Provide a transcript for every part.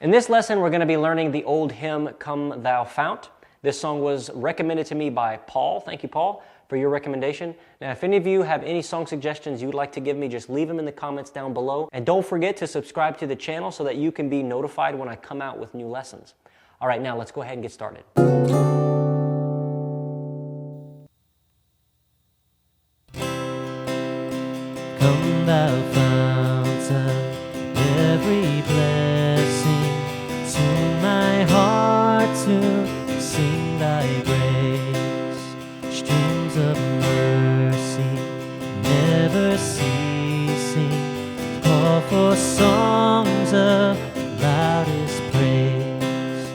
In this lesson, we're going to be learning the old hymn, Come Thou Fount. This song was recommended to me by Paul. Thank you, Paul, for your recommendation. Now, if any of you have any song suggestions you'd like to give me, just leave them in the comments down below. And don't forget to subscribe to the channel so that you can be notified when I come out with new lessons. All right, now let's go ahead and get started. Come thou fount of every blessing, tune my heart to sing thy grace. Streams of mercy never ceasing, call for songs of loudest praise.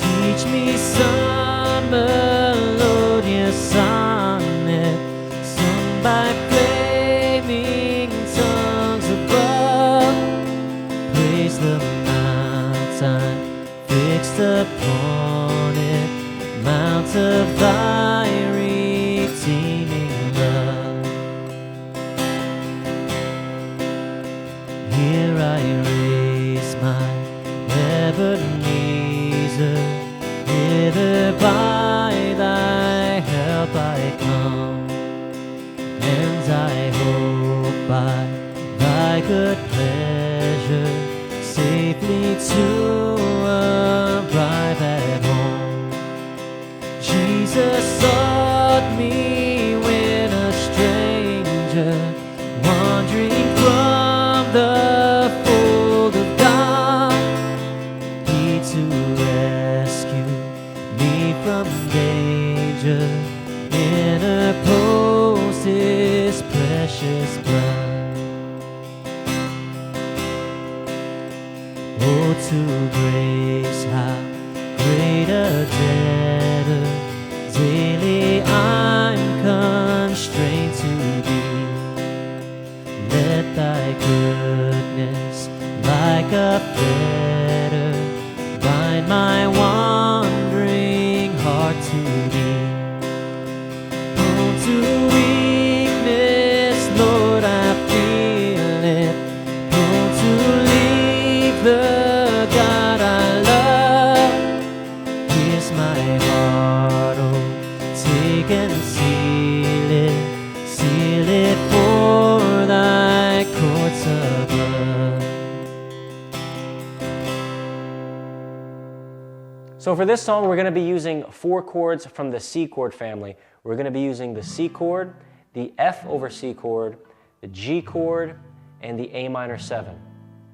Teach me some melodious sonnet sung by flaming tongues above. Praise the mountain fixed upon it, mount of thy redeeming love. Here I raise my Ebenezer, hither by thy help I come, and I hope by thy good pleasure safely to arrive at home. Jesus sought me when a stranger, wandering from the fold of God. He to rescue me from danger, interposed his precious blood. Oh, to grace, how great a debtor daily I'm constrained to be. Let thy goodness, like a fetter, bind my wandering heart to thee. Prone to weakness, Lord, I feel it, prone to leave the God I love. Here's my heart, oh, take and seal it for thy courts above. So for this song, we're going to be using 4 chords from the C chord family. We're going to be using the C chord, the F over C chord, the G chord, and the A minor 7.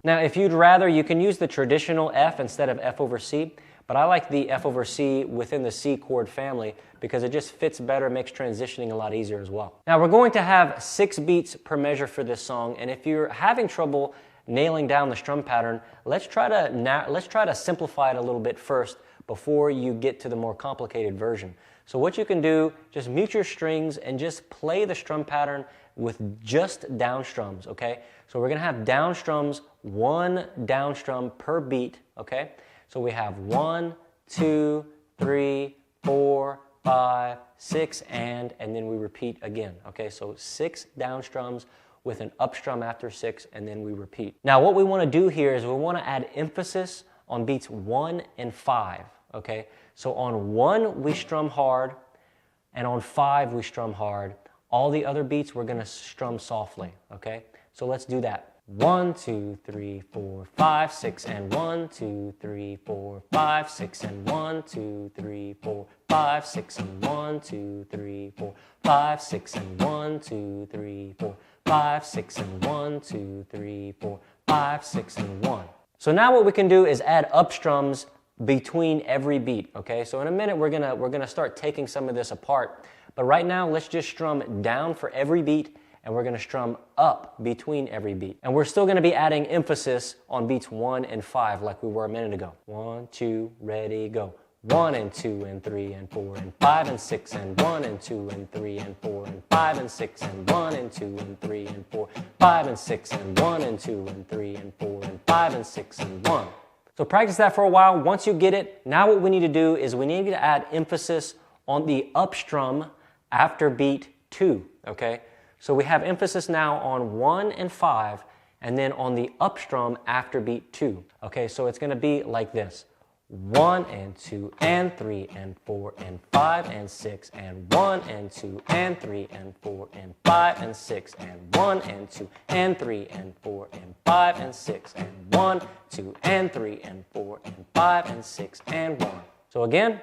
Now, if you'd rather, you can use the traditional F instead of F over C, but I like the F over C within the C chord family because it just fits better, makes transitioning a lot easier as well. Now, we're going to have 6 beats per measure for this song, and if you're having trouble nailing down the strum pattern, let's try to simplify it a little bit first before you get to the more complicated version. So what you can do, just mute your strings and just play the strum pattern with just down strums, okay? So we're gonna have down strums, 1 down strum per beat, okay? So we have 1, 2, 3, 4, 5, 6, and then we repeat again, okay? So 6 down strums with an up strum after 6, and then we repeat. Now what we wanna do here is we wanna add emphasis on beats 1 and 5, okay? So on 1 we strum hard, and on 5 we strum hard. All the other beats we're gonna strum softly, okay? So let's do that. 1, 2, 3, 4, 5, 6, and 1, 2, 3, 4, 5, 6, and 1, 2, 3, 4, 5, 6, and 1, 2, 3, 4, 5, 6, and 1, 2, 3, 4, 5, 6, and 1, 2, 3, 4, 5, 6, and 1. So now what we can do is add up strums between every beat, okay? So in a minute we're gonna start taking some of this apart, but right now let's just strum down for every beat, and we're gonna strum up between every beat. And we're still gonna be adding emphasis on beats 1 and 5 like we were a minute ago. 1, 2, ready, go. 1 and 2 and 3 and 4 and 5 and 6 and 1 and 2 and 3 and 4 and 5 and 6 and 1 and 2 and 3 and 4, 5 and 6 and 1 and 2 and 3 and 4 and 5 and 6 and 1. So practice that for a while. Once you get it, now what we need to do is we need to add emphasis on the up strum after beat 2, okay? So we have emphasis now on 1 and 5, and then on the up strum after beat 2. Okay, so it's going to be like this. 1 and 2 and 3 and 4 and 5 and 6 and 1 and 2 and 3 and 4 and 5 and 6 and 1 and 2 and 3 and 4 and 5 and 6 and 1, 2 and 3 and 4 and 5 and 6 and 1. So again,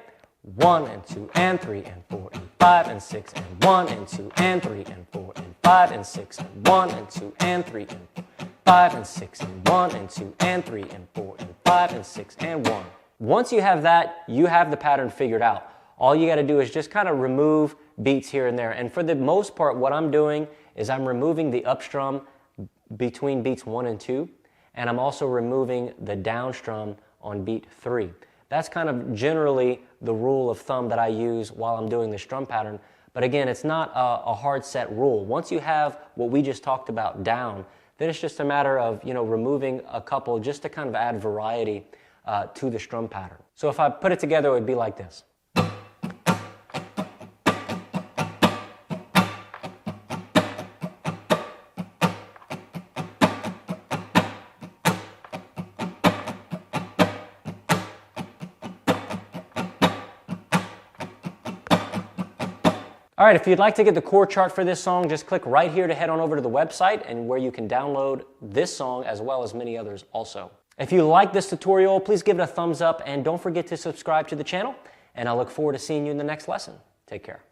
1 and 2 and 3 and 4 and 5 and 6 and 1 and 2 and 3 and 4 and 5 and 6 and 1 and 2 and 3 and 5 and 6 and 1 and 2 and 3 and 4 and 5 and 6 and 1. Once you have that, you have the pattern figured out. All you got to do is just kind of remove beats here and there. And for the most part, what I'm doing is I'm removing the up strum between beats 1 and 2, and I'm also removing the down strum on beat 3. That's kind of generally the rule of thumb that I use while I'm doing the strum pattern. But again, it's not a hard set rule. Once you have what we just talked about down, then it's just a matter of, removing a couple just to kind of add variety to the strum pattern. So if I put it together, it would be like this. All right, if you'd like to get the chord chart for this song, just click right here to head on over to the website and where you can download this song as well as many others also. If you like this tutorial, please give it a thumbs up and don't forget to subscribe to the channel, and I look forward to seeing you in the next lesson. Take care.